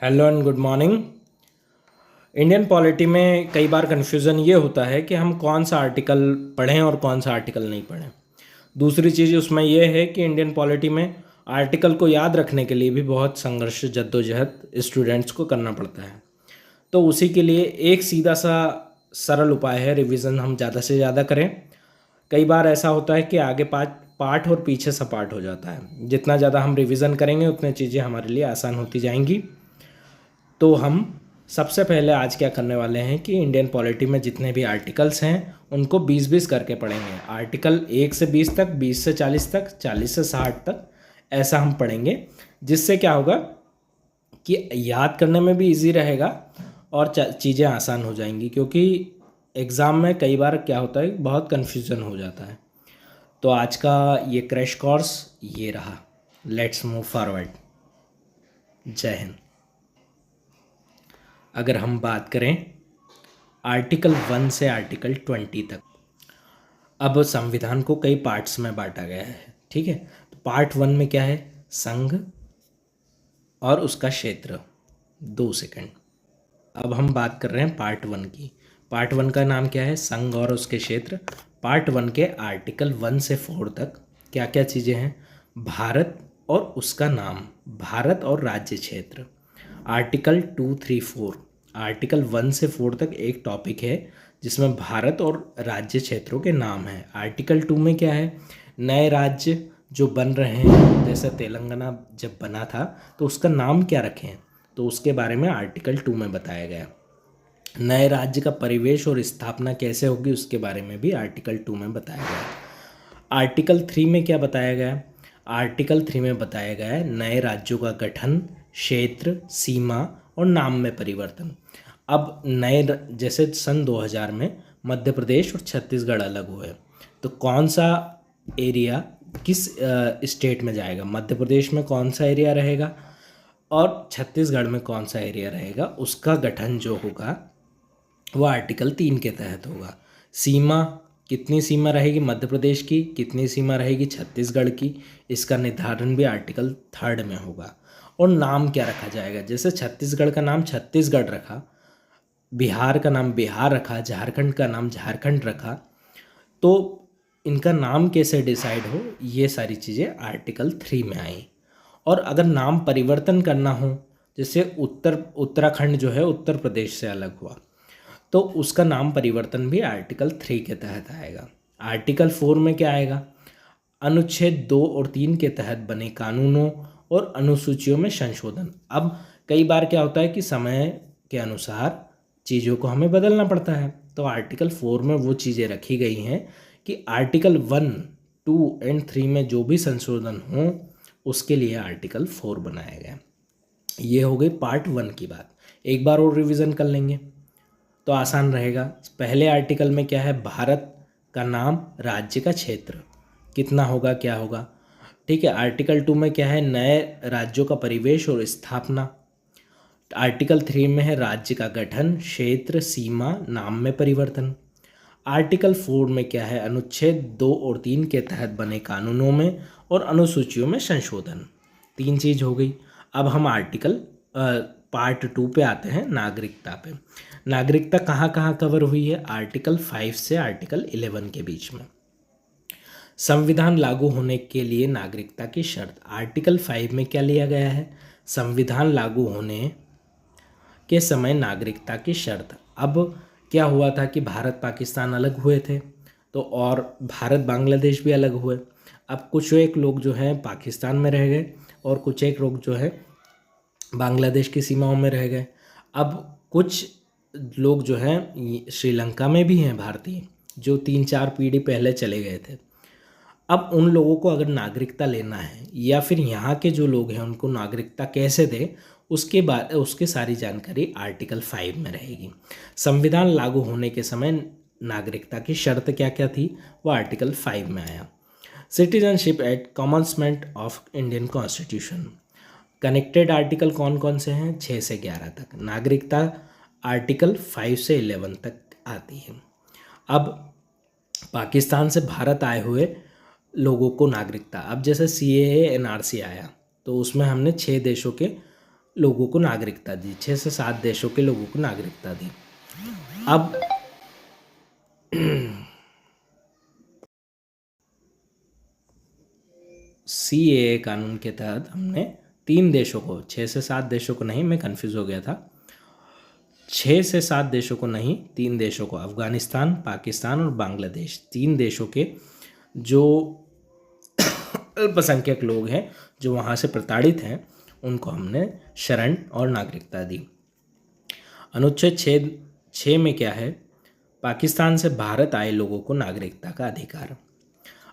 Hello and good morning. Indian polity में कई बार confusion ये होता है कि हम कौन सा आर्टिकल पढ़ें और कौन सा आर्टिकल नहीं पढ़ें। दूसरी चीज़ उसमें यह है कि इंडियन पॉलिटी में आर्टिकल को याद रखने के लिए भी बहुत संघर्ष जद्दोजहद स्टूडेंट्स को करना पड़ता है। तो उसी के लिए एक सीधा सा सरल उपाय है, रिवीजन हम ज़्यादा से ज़्यादा करें। कई बार ऐसा होता है कि आगे पार्ट और पीछे सपाट हो जाता है। जितना ज़्यादा हम रिवीजन करेंगे उतनी चीज़ें हमारे लिए आसान होती जाएंगी। तो हम सबसे पहले आज क्या करने वाले हैं कि इंडियन पॉलिटी में जितने भी आर्टिकल्स हैं उनको 20-20 करके पढ़ेंगे। आर्टिकल 1 से 20 तक, 20 से 40 तक, 40 से 60 तक, ऐसा हम पढ़ेंगे। जिससे क्या होगा कि याद करने में भी इजी रहेगा और चीज़ें आसान हो जाएंगी, क्योंकि एग्ज़ाम में कई बार क्या होता है बहुत कन्फ्यूज़न हो जाता है। तो आज का ये क्रैश कोर्स ये रहा। Let's move forward. जय हिंद। अगर हम बात करें आर्टिकल 1 से आर्टिकल 20 तक, अब संविधान को कई पार्ट्स में बांटा गया है, ठीक है। तो पार्ट 1 में क्या है, संघ और उसका क्षेत्र। 2 सेकंड। अब हम बात कर रहे हैं पार्ट 1 की। पार्ट 1 का नाम क्या है, संघ और उसके क्षेत्र। पार्ट 1 के आर्टिकल 1 से 4 तक क्या क्या चीज़ें हैं, भारत और उसका नाम, भारत और राज्य क्षेत्र। आर्टिकल 2, 3, 4, आर्टिकल 1 से 4 तक एक टॉपिक है जिसमें भारत और राज्य क्षेत्रों के नाम हैं। आर्टिकल 2 में क्या है, नए राज्य जो बन रहे हैं, जैसे तेलंगाना जब बना था तो उसका नाम क्या रखें, तो उसके बारे में आर्टिकल 2 में बताया गया। नए राज्य का परिवेश और स्थापना कैसे होगी उसके बारे में भी आर्टिकल 2 में बताया गया। आर्टिकल 3 में क्या बताया गया, आर्टिकल 3 में बताया गया है नए राज्यों का गठन, क्षेत्र, सीमा और नाम में परिवर्तन। अब नए जैसे सन 2000 में मध्य प्रदेश और छत्तीसगढ़ अलग हुए, तो कौन सा एरिया किस स्टेट में जाएगा, मध्य प्रदेश में कौन सा एरिया रहेगा और छत्तीसगढ़ में कौन सा एरिया रहेगा, उसका गठन जो होगा वो आर्टिकल 3 के तहत होगा। सीमा, कितनी सीमा रहेगी मध्य प्रदेश की, कितनी सीमा रहेगी छत्तीसगढ़ की, इसका निर्धारण भी आर्टिकल 3 में होगा। और नाम क्या रखा जाएगा, जैसे छत्तीसगढ़ का नाम छत्तीसगढ़ रखा, बिहार का नाम बिहार रखा, झारखंड का नाम झारखंड रखा, तो इनका नाम कैसे डिसाइड हो, ये सारी चीज़ें आर्टिकल 3 में आई। और अगर नाम परिवर्तन करना हो, जैसे उत्तराखंड जो है उत्तर प्रदेश से अलग हुआ, तो उसका नाम परिवर्तन भी आर्टिकल 3 के तहत आएगा। आर्टिकल 4 में क्या आएगा, अनुच्छेद 2 और 3 के तहत बने कानूनों और अनुसूचियों में संशोधन। अब कई बार क्या होता है कि समय के अनुसार चीज़ों को हमें बदलना पड़ता है, तो आर्टिकल 4 में वो चीज़ें रखी गई हैं कि आर्टिकल 1, 2 एंड 3 में जो भी संशोधन हो उसके लिए आर्टिकल 4 बनाया गया। ये हो गई पार्ट 1 की बात। एक बार और रिवीजन कर लेंगे तो आसान रहेगा। पहले आर्टिकल में क्या है, भारत का नाम, राज्य का क्षेत्र कितना होगा, क्या होगा, ठीक है। आर्टिकल 2 में क्या है, नए राज्यों का परिवेश और स्थापना। आर्टिकल 3 में है राज्य का गठन, क्षेत्र, सीमा, नाम में परिवर्तन। आर्टिकल 4 में क्या है, अनुच्छेद 2 और 3 के तहत बने कानूनों में और अनुसूचियों में संशोधन। 3 चीज़ हो गई। अब हम आर्टिकल पार्ट 2 पे आते हैं, नागरिकता पे। नागरिकता कहाँ कहाँ कवर हुई है, आर्टिकल 5 से आर्टिकल 11 के बीच में। संविधान लागू होने के लिए नागरिकता की शर्त, आर्टिकल 5 में क्या लिया गया है, संविधान लागू होने के समय नागरिकता की शर्त। अब क्या हुआ था कि भारत पाकिस्तान अलग हुए थे, तो और भारत बांग्लादेश भी अलग हुए। अब कुछ एक लोग जो हैं पाकिस्तान में रह गए और कुछ एक लोग जो है बांग्लादेश की सीमाओं में रह गए। अब कुछ लोग जो हैं श्रीलंका में भी हैं भारतीय, जो 3-4 पीढ़ी पहले चले गए थे। अब उन लोगों को अगर नागरिकता लेना है या फिर यहाँ के जो लोग हैं उनको नागरिकता कैसे दें, उसके बाद उसकी सारी जानकारी आर्टिकल 5 में रहेगी। संविधान लागू होने के समय नागरिकता की शर्त क्या क्या थी, वो आर्टिकल 5 में आया। Citizenship at commencement of Indian constitution. Connected article कौन कौन से हैं, 6 से 11 तक। नागरिकता आर्टिकल 5 से 11 तक आती है। अब पाकिस्तान से भारत आए हुए लोगों को नागरिकता, अब जैसे CAA NRC आया तो उसमें हमने 6 देशों के लोगों को नागरिकता दी, 6 से 7 देशों के लोगों को नागरिकता दी। अब CAA कानून के तहत हमने 3 देशों को, 6 से 7 देशों को नहीं, मैं कंफ्यूज हो गया था, 6 से 7 देशों को नहीं, 3 देशों को, अफगानिस्तान, पाकिस्तान और बांग्लादेश, 3 देशों के जो अल्पसंख्यक लोग हैं जो वहाँ से प्रताड़ित हैं, उनको हमने शरण और नागरिकता दी। अनुच्छेद 6 में क्या है? पाकिस्तान से भारत आए लोगों को नागरिकता का अधिकार।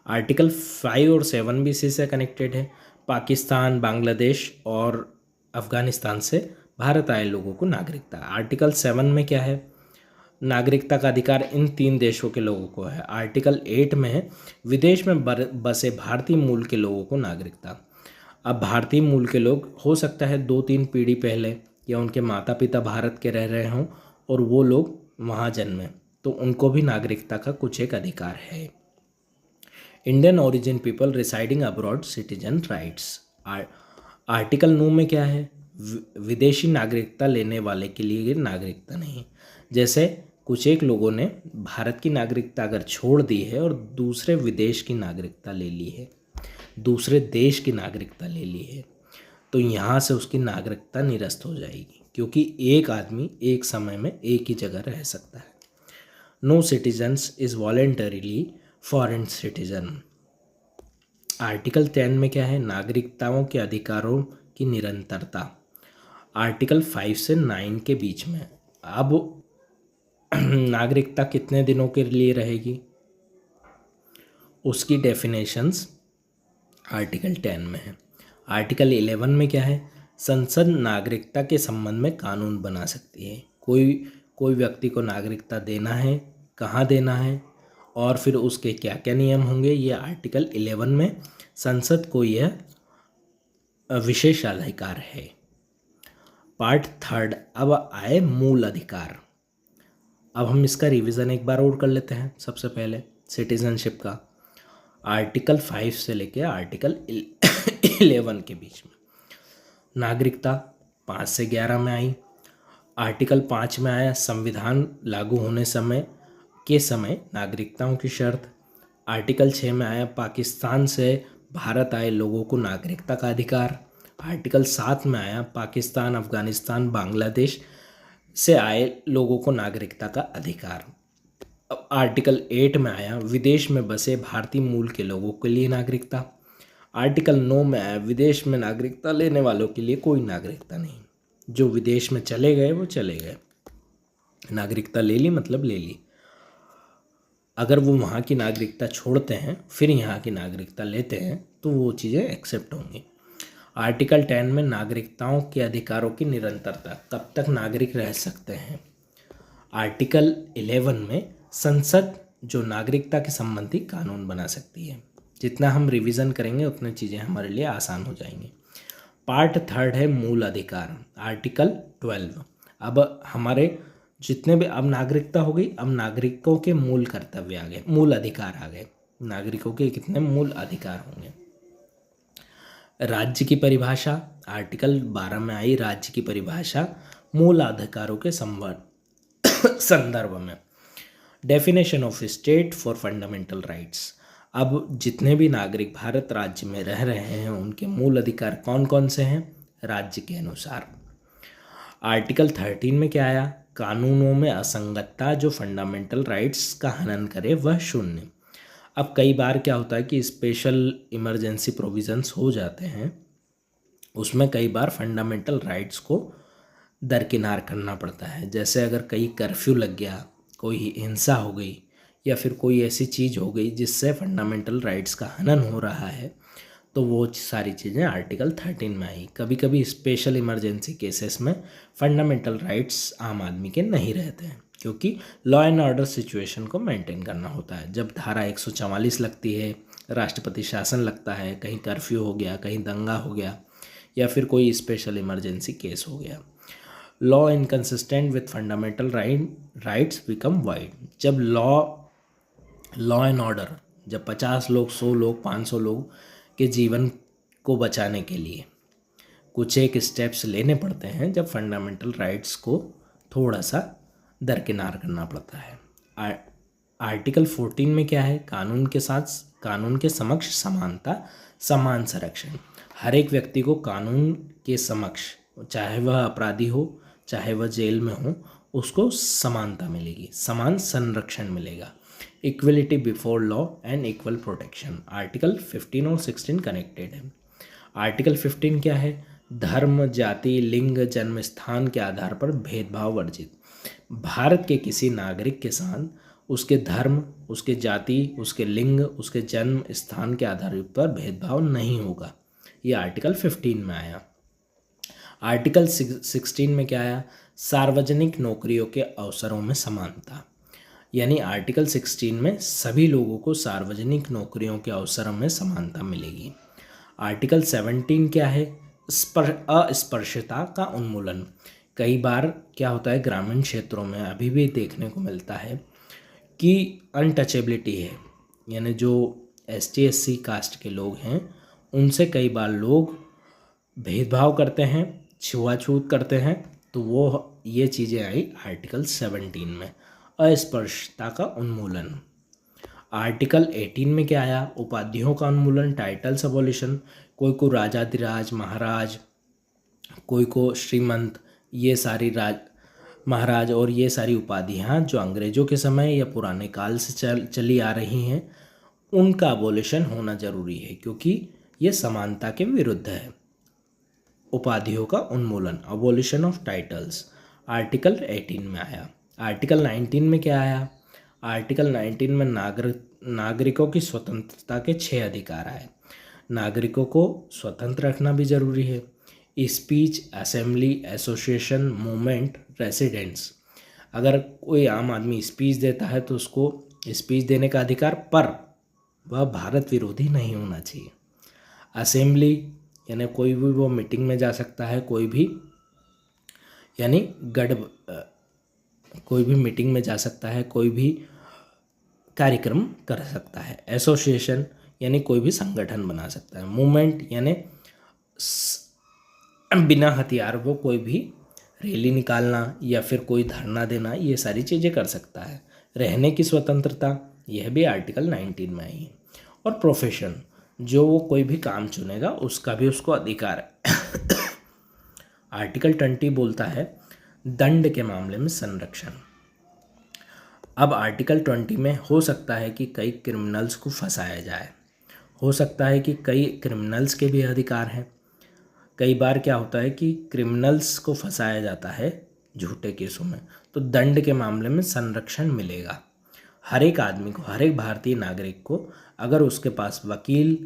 आर्टिकल 5 और 7 भी इसी से कनेक्टेड है। पाकिस्तान, बांग्लादेश और अफगानिस्तान से भारत आए लोगों को नागरिकता। आर्टिकल 7 में क्या है? नागरिकता का अधिकार इन 3 देशों के लोगों को है। आर्टिकल 8 में है विदेश में बसे भारतीय मूल के लोगों को नागरिकता। अब भारतीय मूल के लोग हो सकता है 2-3 पीढ़ी पहले या उनके माता पिता भारत के रह रहे हों और वो लोग वहाँ जन्मे, तो उनको भी नागरिकता का कुछ एक अधिकार है। Indian origin people residing abroad citizen rights. Article 9 में क्या है? विदेशी नागरिकता लेने वाले के लिए नागरिकता नहीं। जैसे कुछ एक लोगों ने भारत की नागरिकता अगर छोड़ दी है और दूसरे विदेश की नागरिकता ले ली है, दूसरे देश की नागरिकता ले ली है, तो यहाँ से उसकी नागरिकता निरस्त हो जाएगी, क्योंकि एक आदमी एक समय में एक ही जगह रह सकता है। No citizens is voluntarily foreign citizen. Article 10 में क्या है? नागरिकताओं के अधिकारों की निरंतरता। आर्टिकल 5 से 9 के बीच में अब नागरिकता कितने दिनों के लिए रहेगी, उसकी डेफिनेशंस आर्टिकल 10 में है। आर्टिकल 11 में क्या है? संसद नागरिकता के संबंध में कानून बना सकती है। कोई व्यक्ति को नागरिकता देना है, कहाँ देना है और फिर उसके क्या क्या नियम होंगे, ये आर्टिकल 11 में संसद को यह विशेष अधिकार है। पार्ट 3 अब आए मूल अधिकार। अब हम इसका रिवीजन एक बार और कर लेते हैं। सबसे पहले सिटीजनशिप का आर्टिकल 5 से लेकर आर्टिकल 11 के बीच में नागरिकता 5 से 11 में आई। आर्टिकल 5 में आया संविधान लागू होने के समय नागरिकताओं की शर्त। आर्टिकल 6 में आया पाकिस्तान से भारत आए लोगों को नागरिकता का अधिकार। आर्टिकल 7 में आया पाकिस्तान, अफगानिस्तान, बांग्लादेश से आए लोगों को नागरिकता का अधिकार। अब आर्टिकल 8 में आया विदेश में बसे भारतीय मूल के लोगों के लिए नागरिकता। आर्टिकल 9 में आया विदेश में नागरिकता लेने वालों के लिए कोई नागरिकता नहीं। जो विदेश में चले गए वो चले गए, नागरिकता ले ली मतलब ले ली। अगर वो वहाँ की नागरिकता छोड़ते हैं फिर यहाँ की नागरिकता लेते हैं तो वो चीज़ें एक्सेप्ट होंगी। आर्टिकल 10 में नागरिकताओं के अधिकारों की निरंतरता, कब तक नागरिक रह सकते हैं। आर्टिकल 11 में संसद जो नागरिकता के संबंधी कानून बना सकती है। जितना हम रिवीजन करेंगे उतनी चीज़ें हमारे लिए आसान हो जाएंगी। पार्ट 3 है मूल अधिकार, आर्टिकल 12। अब हमारे जितने भी, अब नागरिकता हो गई, अब नागरिकों के मूल कर्तव्य आ गए, मूल अधिकार आ गए। नागरिकों के कितने मूल अधिकार होंगे। राज्य की परिभाषा, आर्टिकल 12 में आई राज्य की परिभाषा मूल अधिकारों के संदर्भ में। Definition of state for fundamental rights. अब जितने भी नागरिक भारत राज्य में रह रहे हैं उनके मूल अधिकार कौन कौन से हैं, राज्य के अनुसार। आर्टिकल 13 में क्या आया? कानूनों में असंगतता जो फंडामेंटल राइट्स का हनन करे वह शून्य। अब कई बार क्या होता है कि स्पेशल इमरजेंसी प्रोविजंस हो जाते हैं, उसमें कई बार फंडामेंटल राइट्स को दरकिनार करना पड़ता है। जैसे अगर कहीं कर्फ्यू लग गया, कोई हिंसा हो गई या फिर कोई ऐसी चीज़ हो गई जिससे फंडामेंटल राइट्स का हनन हो रहा है, तो वो सारी चीज़ें आर्टिकल 13 में आई। कभी कभी स्पेशल इमरजेंसी केसेस में फंडामेंटल राइट्स आम आदमी के नहीं रहते हैं, क्योंकि लॉ एंड ऑर्डर सिचुएशन को मेंटेन करना होता है। जब धारा 144 लगती है, राष्ट्रपति शासन लगता है, कहीं कर्फ्यू हो गया, कहीं दंगा हो गया या फिर कोई स्पेशल इमरजेंसी केस हो गया। Law inconsistent with fundamental rights become wide. जब लॉ एंड ऑर्डर, जब 50 लोग, 100 लोग, 500 लोग के जीवन को बचाने के लिए कुछ एक स्टेप्स लेने पड़ते हैं जब फंडामेंटल राइट्स को थोड़ा सा दरकिनार करना पड़ता है। आर्टिकल 14 में क्या है? कानून के समक्ष समानता, समान संरक्षण। हर एक व्यक्ति को कानून के समक्ष, चाहे वह अपराधी हो चाहे वह जेल में हो, उसको समानता मिलेगी, समान संरक्षण मिलेगा। Equality before law and equal protection. Article 15 और 16 कनेक्टेड है। आर्टिकल 15 क्या है? धर्म, जाति, लिंग, जन्म स्थान के आधार पर भेदभाव वर्जित। भारत के किसी नागरिक के साथ उसके धर्म, उसके जाति, उसके लिंग, उसके जन्म स्थान के आधार पर भेदभाव नहीं होगा। ये आर्टिकल 15 में आया। आर्टिकल 16 में क्या आया? सार्वजनिक नौकरियों के अवसरों में समानता। यानी आर्टिकल 16 में सभी लोगों को सार्वजनिक नौकरियों के अवसरों में समानता मिलेगी। आर्टिकल 17 क्या है? अस्पृश्यता का उन्मूलन। कई बार क्या होता है, ग्रामीण क्षेत्रों में अभी भी देखने को मिलता है कि अनटचेबिलिटी है, यानी जो ST SC कास्ट के लोग हैं उनसे कई बार लोग भेदभाव करते हैं, छुआछूत करते हैं। तो वो ये चीज़ें आई आर्टिकल 17 में, अस्पृश्यता का उन्मूलन। आर्टिकल 18 में क्या आया? उपाधियों का उन्मूलन, टाइटल्स अबॉलिशन। कोई को राजाधिराज, महाराज, कोई को श्रीमंत, ये सारी महाराज और ये सारी उपाधियाँ जो अंग्रेजों के समय या पुराने काल से चली आ रही हैं, उनका अबॉलिशन होना जरूरी है, क्योंकि ये समानता के विरुद्ध है। उपाधियों का उन्मूलन, अबॉलिशन ऑफ टाइटल्स, आर्टिकल 18 में आया। आर्टिकल 19 में क्या आया? आर्टिकल 19 में नागरिकों की स्वतंत्रता के 6 अधिकार आए। नागरिकों को स्वतंत्र रखना भी जरूरी है। Speech, assembly, association, movement, residence. अगर कोई आम आदमी स्पीच देता है तो उसको स्पीच देने का अधिकार, पर वह भारत विरोधी नहीं होना चाहिए। असेंबली यानी कोई भी वो मीटिंग में जा सकता है, कोई भी यानी कोई भी मीटिंग में जा सकता है, कोई भी कार्यक्रम कर सकता है। एसोसिएशन यानी कोई भी संगठन बना सकता है। मूवमेंट यानी बिना हथियार वो कोई भी रैली निकालना या फिर कोई धरना देना, ये सारी चीज़ें कर सकता है। रहने की स्वतंत्रता, यह भी आर्टिकल 19 में आई है। और प्रोफेशन, जो वो कोई भी काम चुनेगा उसका भी उसको अधिकार है। आर्टिकल 20 बोलता है दंड के मामले में संरक्षण। अब आर्टिकल 20 में हो सकता है कि कई क्रिमिनल्स को फंसाया जाए, हो सकता है कि कई क्रिमिनल्स के भी अधिकार हैं। कई बार क्या होता है कि क्रिमिनल्स को फंसाया जाता है झूठे केसों में, तो दंड के मामले में संरक्षण मिलेगा। हर एक आदमी को, हर एक भारतीय नागरिक को, अगर उसके पास वकील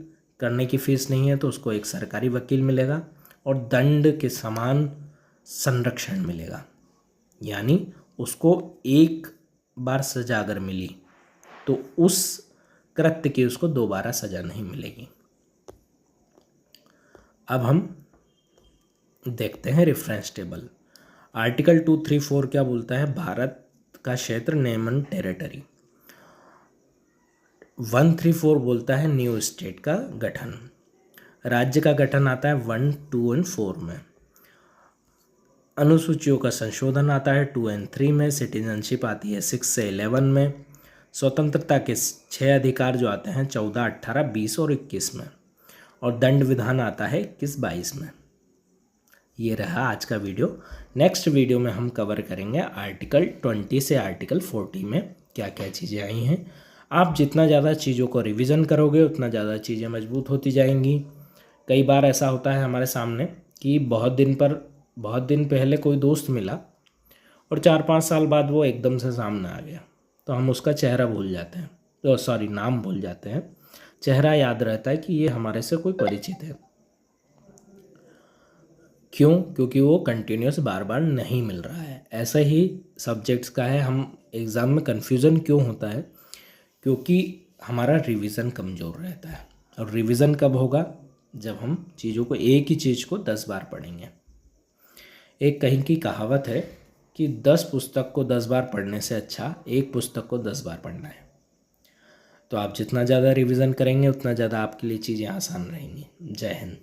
करने की फीस नहीं है तो उसको एक सरकारी वकील मिलेगा और दंड के समान संरक्षण मिलेगा। यानी उसको एक बार सजा अगर मिली तो उस कृत्य की उसको दोबारा सजा नहीं मिलेगी। अब हम देखते हैं रेफरेंस टेबल। आर्टिकल 234 क्या बोलता है? भारत का क्षेत्र, नेम एंड टेरिटरी। 134 बोलता है न्यू स्टेट का गठन। राज्य का गठन आता है 1, 2 और 4 में। अनुसूचियों का संशोधन आता है 2 और 3 में। सिटीजनशिप आती है 6 से 11 में। स्वतंत्रता के 6 अधिकार जो आते हैं 14, 18, 20 और 21 में। और दंड विधान आता है 21, 22 में। ये रहा आज का वीडियो। नेक्स्ट वीडियो में हम कवर करेंगे आर्टिकल 20 से आर्टिकल 40 में क्या क्या चीज़ें आई हैं। आप जितना ज़्यादा चीज़ों को रिवीजन करोगे उतना ज़्यादा चीज़ें मजबूत होती जाएंगी। कई बार ऐसा होता है हमारे सामने कि बहुत दिन पहले कोई दोस्त मिला और 4-5 साल बाद वो एकदम से सामने आ गया, तो हम उसका चेहरा भूल जाते हैं, तो सॉरी नाम भूल जाते हैं। चेहरा याद रहता है कि ये हमारे से कोई परिचित है। क्यों? क्योंकि वो कंटिन्यूस बार बार नहीं मिल रहा है। ऐसा ही सब्जेक्ट्स का है, हम एग्ज़ाम में कन्फ्यूज़न क्यों होता है? क्योंकि हमारा रिवीजन कमज़ोर रहता है। और रिवीजन कब होगा? जब हम चीज़ों को, एक ही चीज़ को 10 बार पढ़ेंगे। एक कहीं की कहावत है कि 10 पुस्तक को 10 बार पढ़ने से अच्छा एक पुस्तक को 10 बार पढ़ना है। तो आप जितना ज़्यादा रिवीजन करेंगे उतना ज़्यादा आपके लिए चीज़ें आसान रहेंगी। जय हिंद।